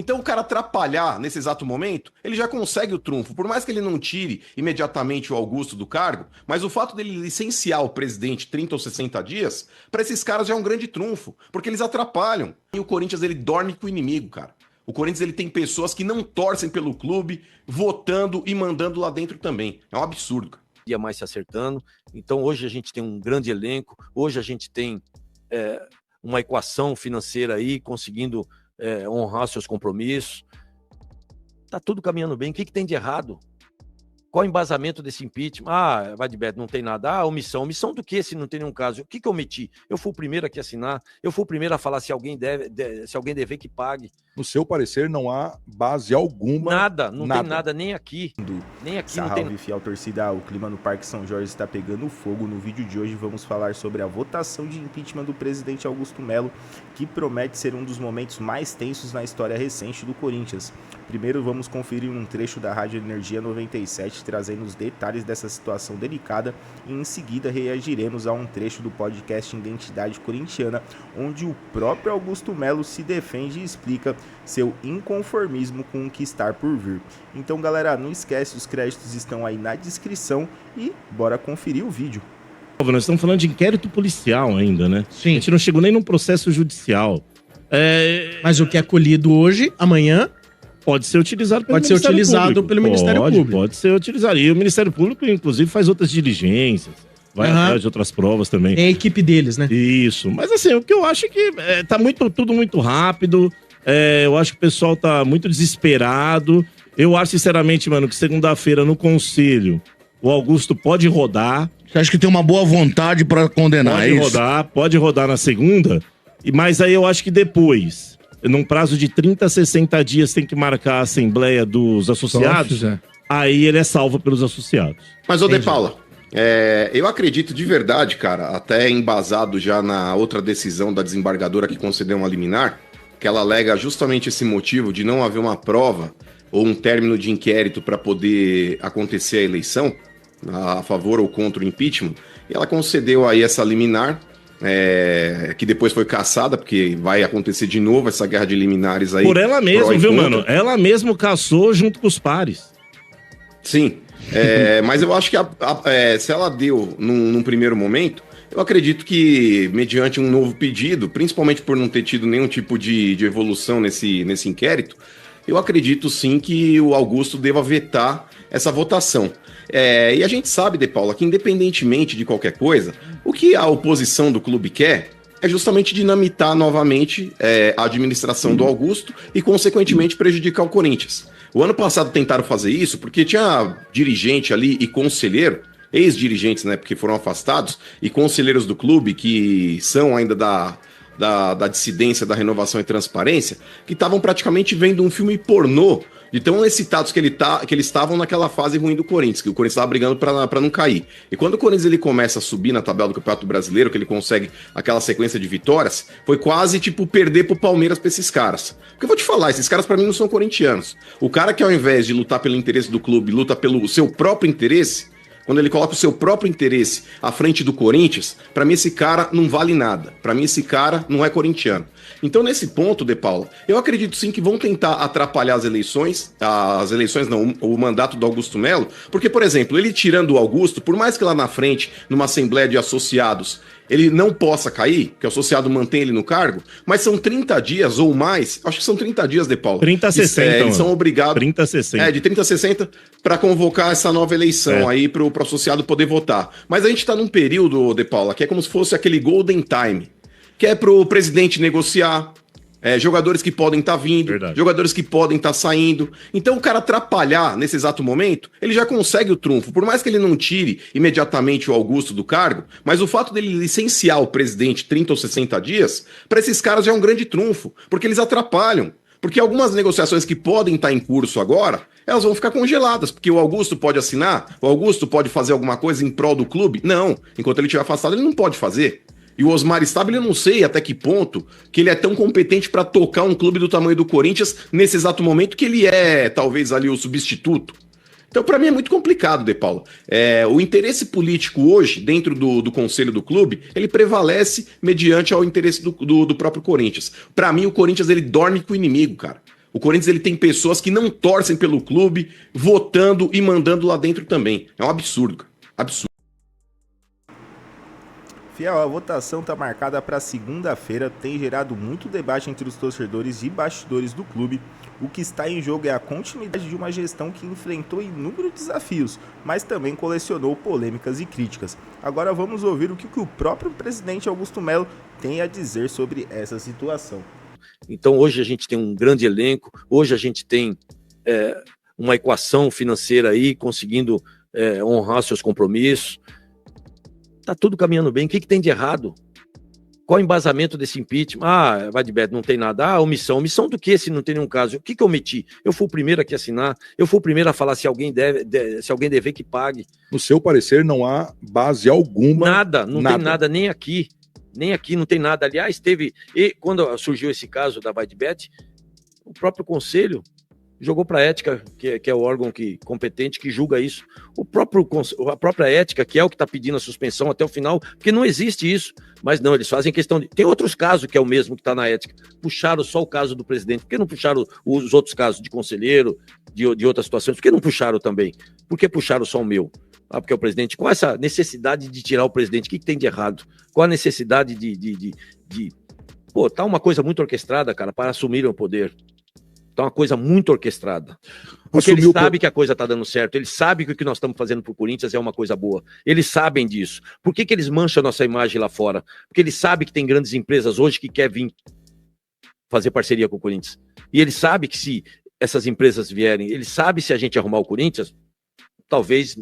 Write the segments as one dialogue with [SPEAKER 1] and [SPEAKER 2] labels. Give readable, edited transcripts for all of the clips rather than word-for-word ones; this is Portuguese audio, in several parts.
[SPEAKER 1] Então o cara atrapalhar nesse exato momento, ele já consegue o trunfo. Por mais que ele não tire imediatamente o Augusto do cargo, mas o fato dele licenciar o presidente 30 ou 60 dias, para esses caras já é um grande trunfo, porque eles atrapalham. E o Corinthians, ele dorme com o inimigo, cara. O Corinthians, ele tem pessoas que não torcem pelo clube, votando e mandando lá dentro também. É um absurdo, cara.
[SPEAKER 2] Ia mais se acertando. Então hoje a gente tem um grande elenco, hoje a gente tem uma equação financeira aí, conseguindo honrar seus compromissos. Tá tudo caminhando bem. O que tem de errado? Qual o embasamento desse impeachment? Ah, vai de Beto, não tem nada. Ah, omissão. Omissão do quê se não tem nenhum caso? O que eu omiti? Eu fui o primeiro aqui a assinar. Eu fui o primeiro a falar se alguém dever que pague.
[SPEAKER 3] No seu parecer, não há base alguma?
[SPEAKER 2] Nada, não tem nada, nem aqui. Nem aqui
[SPEAKER 4] Salve,
[SPEAKER 2] não tem.
[SPEAKER 4] fiel torcida, o clima no Parque São Jorge está pegando fogo. No vídeo de hoje vamos falar sobre a votação de impeachment do presidente Augusto Melo, que promete ser um dos momentos mais tensos na história recente do Corinthians. Primeiro vamos conferir um trecho da Rádio Energia 97, trazendo os detalhes dessa situação delicada, e em seguida reagiremos a um trecho do podcast Identidade Corintiana, onde o próprio Augusto Melo se defende e explica seu inconformismo com o que está por vir. Então galera, não esquece, os créditos estão aí na descrição e bora conferir o vídeo.
[SPEAKER 5] Nós estamos falando de inquérito policial ainda, né?
[SPEAKER 6] Sim.
[SPEAKER 5] A gente não chegou nem num processo judicial.
[SPEAKER 6] Mas o que é colhido hoje, amanhã,
[SPEAKER 5] pode ser utilizado pelo
[SPEAKER 6] pode ser
[SPEAKER 5] Ministério
[SPEAKER 6] utilizado
[SPEAKER 5] Público.
[SPEAKER 6] pelo Ministério Público.
[SPEAKER 5] Pode ser utilizado. E o Ministério Público, inclusive, faz outras diligências. Vai atrás de outras provas também.
[SPEAKER 6] É a equipe deles, né?
[SPEAKER 5] Isso. Mas assim, o que eu acho é que tá tudo muito rápido. Eu acho que o pessoal tá muito desesperado. Eu acho, sinceramente, mano, que segunda-feira no Conselho o Augusto pode rodar.
[SPEAKER 7] Você acha que tem uma boa vontade pra condenar isso?
[SPEAKER 5] Pode rodar na segunda. Mas aí eu acho que depois, num prazo de 30 a 60 dias, tem que marcar a Assembleia dos Associados. Aí ele é salvo pelos associados.
[SPEAKER 1] Mas, ô De Paula, eu acredito de verdade, cara, até embasado já na outra decisão da desembargadora que concedeu uma liminar, que ela alega justamente esse motivo de não haver uma prova ou um término de inquérito para poder acontecer a eleição, a favor ou contra o impeachment, e ela concedeu aí essa liminar, que depois foi cassada, porque vai acontecer de novo essa guerra de liminares aí.
[SPEAKER 5] Por ela mesma, viu, mano? Ela mesma cassou junto com os pares.
[SPEAKER 1] Sim, mas eu acho que se ela deu num primeiro momento, eu acredito que, mediante um novo pedido, principalmente por não ter tido nenhum tipo de evolução nesse inquérito, eu acredito sim que o Augusto deva vetar essa votação. E a gente sabe, De Paula, que independentemente de qualquer coisa, o que a oposição do clube quer é justamente dinamitar novamente a administração do Augusto e, consequentemente, prejudicar o Corinthians. O ano passado tentaram fazer isso porque tinha dirigente ali e conselheiro, ex-dirigentes, né, porque foram afastados, e conselheiros do clube que são ainda da dissidência, da renovação e transparência, que estavam praticamente vendo um filme pornô de tão excitados que eles estavam naquela fase ruim do Corinthians, que o Corinthians estava brigando para não cair. E quando o Corinthians ele começa a subir na tabela do Campeonato Brasileiro, que ele consegue aquela sequência de vitórias, foi quase tipo perder pro Palmeiras pra esses caras. Porque eu vou te falar, esses caras para mim não são corintianos. O cara que ao invés de lutar pelo interesse do clube, luta pelo seu próprio interesse, quando ele coloca o seu próprio interesse à frente do Corinthians, pra mim esse cara não vale nada. Pra mim esse cara não é corintiano. Então nesse ponto, De Paula, eu acredito sim que vão tentar atrapalhar as eleições não, o mandato do Augusto Melo, porque, por exemplo, ele tirando o Augusto, por mais que lá na frente, numa assembleia de associados, ele não possa cair, que o associado mantém ele no cargo, mas são 30 dias ou mais, acho que são 30 dias, De Paula.
[SPEAKER 5] 30 a 60,
[SPEAKER 1] eles são obrigados...
[SPEAKER 5] 30 a 60.
[SPEAKER 1] De 30 a 60 para convocar essa nova eleição aí pro associado poder votar. Mas a gente tá num período, De Paula, que é como se fosse aquele golden time, que é pro presidente negociar, jogadores que podem estar vindo, jogadores que podem estar saindo. Então o cara atrapalhar nesse exato momento, ele já consegue o trunfo. Por mais que ele não tire imediatamente o Augusto do cargo, mas o fato dele licenciar o presidente 30 ou 60 dias, para esses caras já é um grande trunfo, porque eles atrapalham. Porque algumas negociações que podem estar em curso agora, elas vão ficar congeladas, porque o Augusto pode assinar, o Augusto pode fazer alguma coisa em prol do clube? Não, enquanto ele estiver afastado ele não pode fazer. E o Osmar Stabile, eu não sei até que ponto que ele é tão competente para tocar um clube do tamanho do Corinthians nesse exato momento que ele é, talvez, ali o substituto. Então, para mim, é muito complicado, De Paula. O interesse político hoje, dentro do conselho do clube, ele prevalece mediante ao interesse do próprio Corinthians. Para mim, o Corinthians, ele dorme com o inimigo, cara. O Corinthians ele tem pessoas que não torcem pelo clube, votando e mandando lá dentro também. É um absurdo, cara. Absurdo.
[SPEAKER 4] Fiel, a votação está marcada para segunda-feira, tem gerado muito debate entre os torcedores e bastidores do clube. O que está em jogo é a continuidade de uma gestão que enfrentou inúmeros desafios, mas também colecionou polêmicas e críticas. Agora vamos ouvir o que o próprio presidente Augusto Melo tem a dizer sobre essa situação.
[SPEAKER 2] Então hoje a gente tem um grande elenco, hoje a gente tem uma equação financeira aí, conseguindo honrar seus compromissos. Tá tudo caminhando bem. O que tem de errado? Qual o embasamento desse impeachment? Vai de Beto, não tem nada. Omissão. Omissão do que se não tem nenhum caso? O que eu omiti? Eu fui o primeiro aqui a assinar. Eu fui o primeiro a falar se alguém dever que pague.
[SPEAKER 3] No seu parecer, não há base alguma.
[SPEAKER 2] Nada, não tem nada, nem aqui. Nem aqui não tem nada. Aliás, e quando surgiu esse caso da Vai de Bet, o próprio conselho jogou para a ética, que é o órgão competente que julga isso. A própria ética, que é o que está pedindo a suspensão até o final, porque não existe isso. Mas não, eles fazem questão de... Tem outros casos que é o mesmo que está na ética. Puxaram só o caso do presidente. Por que não puxaram os outros casos de conselheiro, de outras situações? Por que não puxaram também? Por que puxaram só o meu? Porque é o presidente. Qual essa necessidade de tirar o presidente? O que tem de errado? Qual a necessidade Pô, tá uma coisa muito orquestrada, cara, para assumirem o poder. Tá uma coisa muito orquestrada. Porque eles sabem que a coisa tá dando certo. Eles sabem que o que nós estamos fazendo pro Corinthians é uma coisa boa. Eles sabem disso. Por que eles mancham a nossa imagem lá fora? Porque eles sabem que tem grandes empresas hoje que querem vir fazer parceria com o Corinthians. E eles sabem que se essas empresas vierem, eles sabem se a gente arrumar o Corinthians, talvez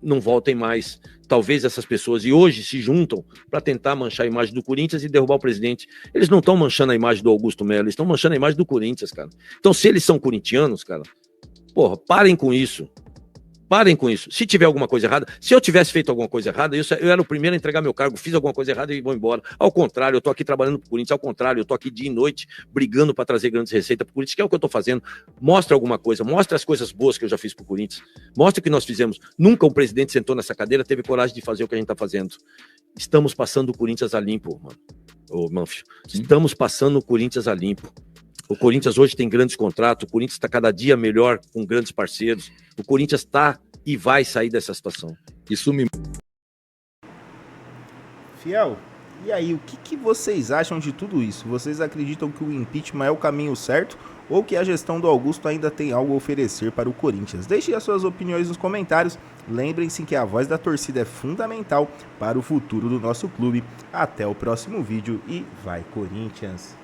[SPEAKER 2] não voltem mais. Talvez essas pessoas, e hoje se juntam para tentar manchar a imagem do Corinthians e derrubar o presidente. Eles não estão manchando a imagem do Augusto Melo, eles estão manchando a imagem do Corinthians, cara. Então, se eles são corintianos, cara, porra, parem com isso. Parem com isso. Se tiver alguma coisa errada, se eu tivesse feito alguma coisa errada, eu era o primeiro a entregar meu cargo, fiz alguma coisa errada e vou embora. Ao contrário, eu tô aqui trabalhando pro Corinthians, ao contrário, eu tô aqui dia e noite brigando para trazer grandes receitas pro Corinthians, que é o que eu tô fazendo. Mostra alguma coisa, mostra as coisas boas que eu já fiz pro Corinthians. Mostra o que nós fizemos. Nunca um presidente sentou nessa cadeira, teve coragem de fazer o que a gente tá fazendo. Estamos passando o Corinthians a limpo, mano. Ô, Manfio. Estamos passando o Corinthians a limpo. O Corinthians hoje tem grandes contratos, o Corinthians está cada dia melhor com grandes parceiros. O Corinthians está e vai sair dessa situação.
[SPEAKER 3] Isso me...
[SPEAKER 4] Fiel, e aí, o que vocês acham de tudo isso? Vocês acreditam que o impeachment é o caminho certo ou que a gestão do Augusto ainda tem algo a oferecer para o Corinthians? Deixem as suas opiniões nos comentários. Lembrem-se que a voz da torcida é fundamental para o futuro do nosso clube. Até o próximo vídeo e vai Corinthians!